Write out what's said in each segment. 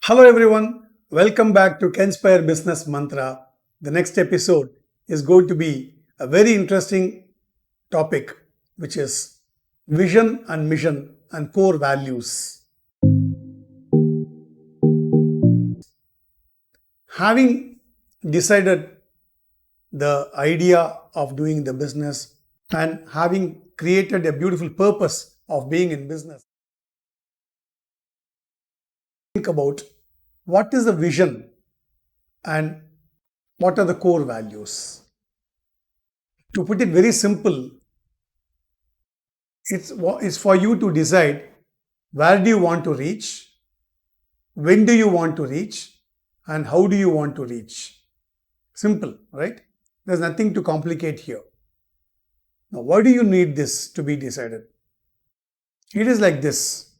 Hello everyone, welcome back to Kenspire Business Mantra. The next episode is going to be a very interesting topic, which is vision and mission and core values. Having decided the idea of doing the business and having created a beautiful purpose of being in business, think about what is the vision and what are the core values. To put it very simple, it's for you to decide where do you want to reach, when do you want to reach, and how do you want to reach. Simple, right? There's nothing to complicate here. Now, why do you need this to be decided? It is like this.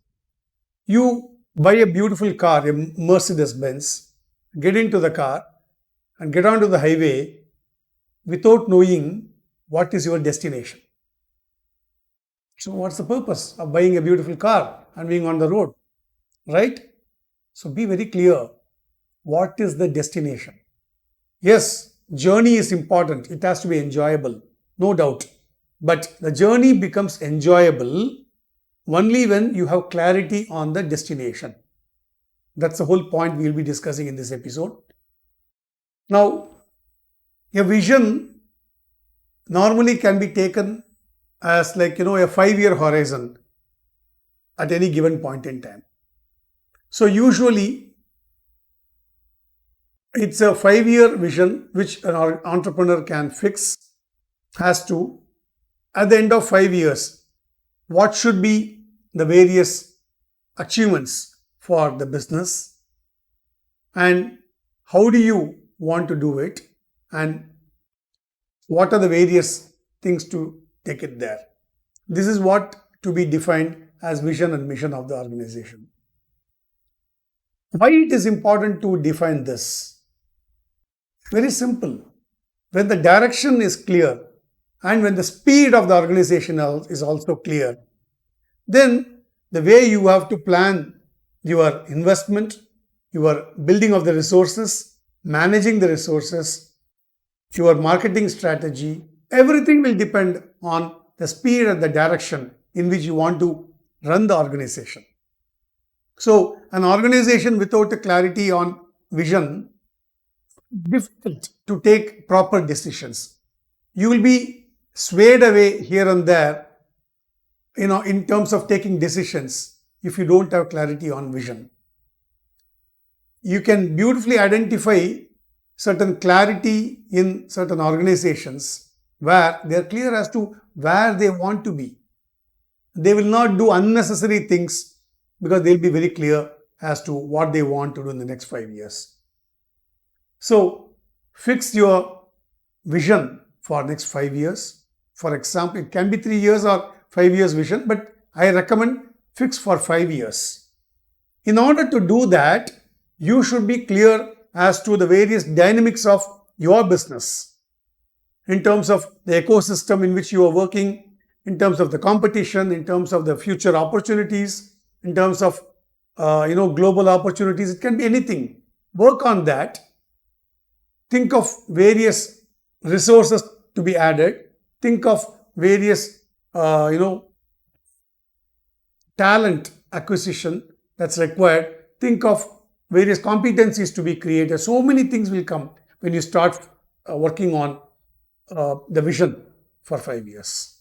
You buy a beautiful car, a Mercedes Benz, get into the car and get onto the highway without knowing what is your destination. So what's the purpose of buying a beautiful car and being on the road, right? So be very clear. What is the destination? Yes, journey is important. It has to be enjoyable, no doubt. But the journey becomes enjoyable only when you have clarity on the destination. That's the whole point we'll be discussing in this episode. Now, a vision normally can be taken as a 5-year horizon at any given point in time. So usually it's a 5-year vision which an entrepreneur can fix as to, at the end of 5 years, what should be the various achievements for the business and how do you want to do it and what are the various things to take it there. This is what to be defined as vision and mission of the organization. Why it is important to define this? Very simple. When the direction is clear and when the speed of the organization is also clear, then the way you have to plan your investment, your building of the resources, managing the resources, your marketing strategy, everything will depend on the speed and the direction in which you want to run the organization. So, an organization without a clarity on vision, difficult to take proper decisions. You will be swayed away here and there, in terms of taking decisions if you don't have clarity on vision. You can beautifully identify certain clarity in certain organizations where they are clear as to where they want to be. They will not do unnecessary things because they'll be very clear as to what they want to do in the next 5 years. So, fix your vision for next 5 years. For example, it can be 3 years or 5 years vision, but I recommend fix for 5 years. In order to do that, you should be clear as to the various dynamics of your business in terms of the ecosystem in which you are working, in terms of the competition, in terms of the future opportunities, in terms of global opportunities. It can be anything. Work on that. Think of various resources to be added. Think of various talent acquisition that's required. Think of various competencies to be created. So many things will come when you start working on the vision for 5 years.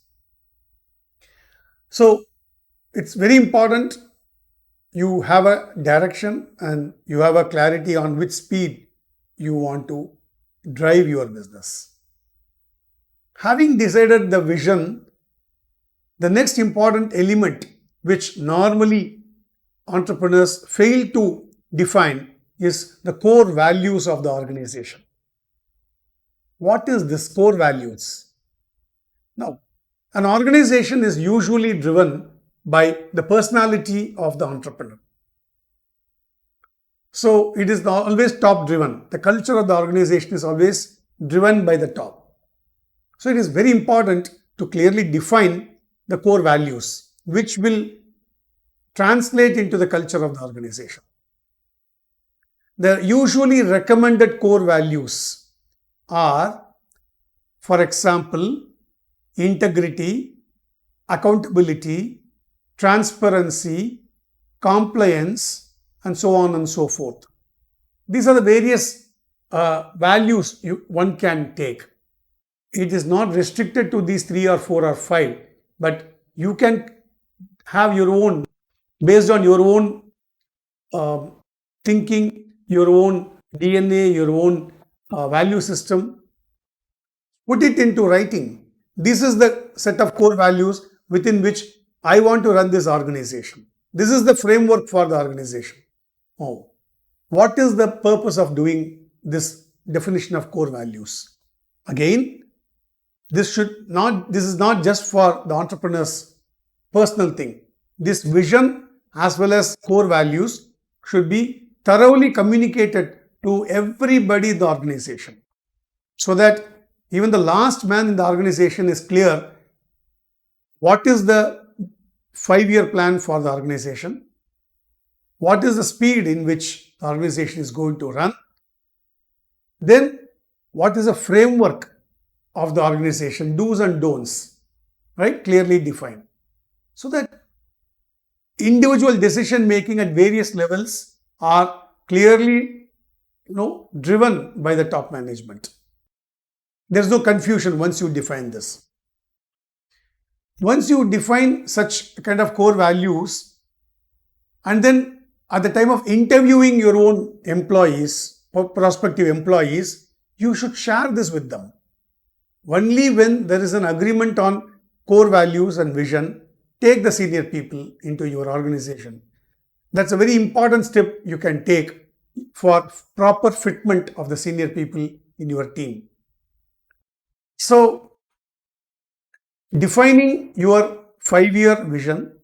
So it's very important you have a direction and you have a clarity on which speed you want to drive your business. Having decided the vision, the next important element which normally entrepreneurs fail to define is the core values of the organization. What is this core values? Now, an organization is usually driven by the personality of the entrepreneur. So, it is always top driven. The culture of the organization is always driven by the top. So, it is very important to clearly define the core values, which will translate into the culture of the organization. the usually recommended core values are, for example, integrity, accountability, transparency, compliance, and so on and so forth. These are the various values one can take. It is not restricted to these 3 or 4 or 5, but you can have your own, based on your own thinking, your own DNA, your own value system, put it into writing. This is the set of core values within which I want to run this organization. This is the framework for the organization. Oh, what is the purpose of doing this definition of core values? Again, this is not just for the entrepreneur's personal thing. This vision as well as core values should be thoroughly communicated to everybody in the organization, so that even the last man in the organization is clear what is the 5-year plan for the organization, what is the speed in which the organization is going to run, then what is the framework of the organization, do's and don'ts, right, clearly defined, so that individual decision making at various levels are clearly driven by the top management. There's no confusion once you define this. Once you define such kind of core values, and then at the time of interviewing your own employees or prospective employees, you should share this with them. Only when there is an agreement on core values and vision, take the senior people into your organization. That's a very important step you can take for proper fitment of the senior people in your team. So, defining your 5-year vision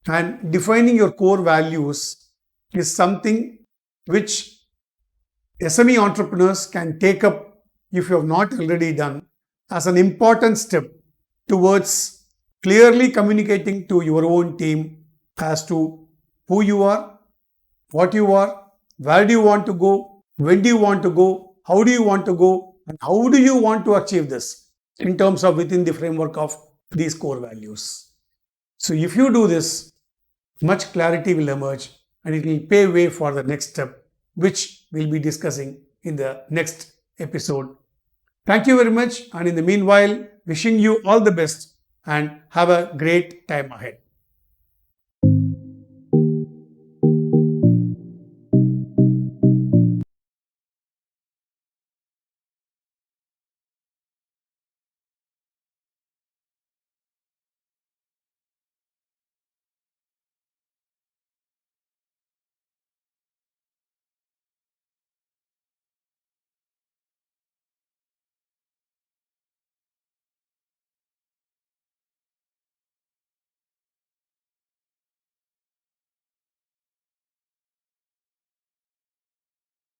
and defining your core values is something which SME entrepreneurs can take up, if you have not already done, as an important step towards clearly communicating to your own team as to who you are, what you are, where do you want to go, when do you want to go, how do you want to go, and how do you want to achieve this in terms of within the framework of these core values. So if you do this, much clarity will emerge and it will pave way for the next step, which we'll be discussing in the next episode. Thank you very much, and in the meanwhile, wishing you all the best and have a great time ahead.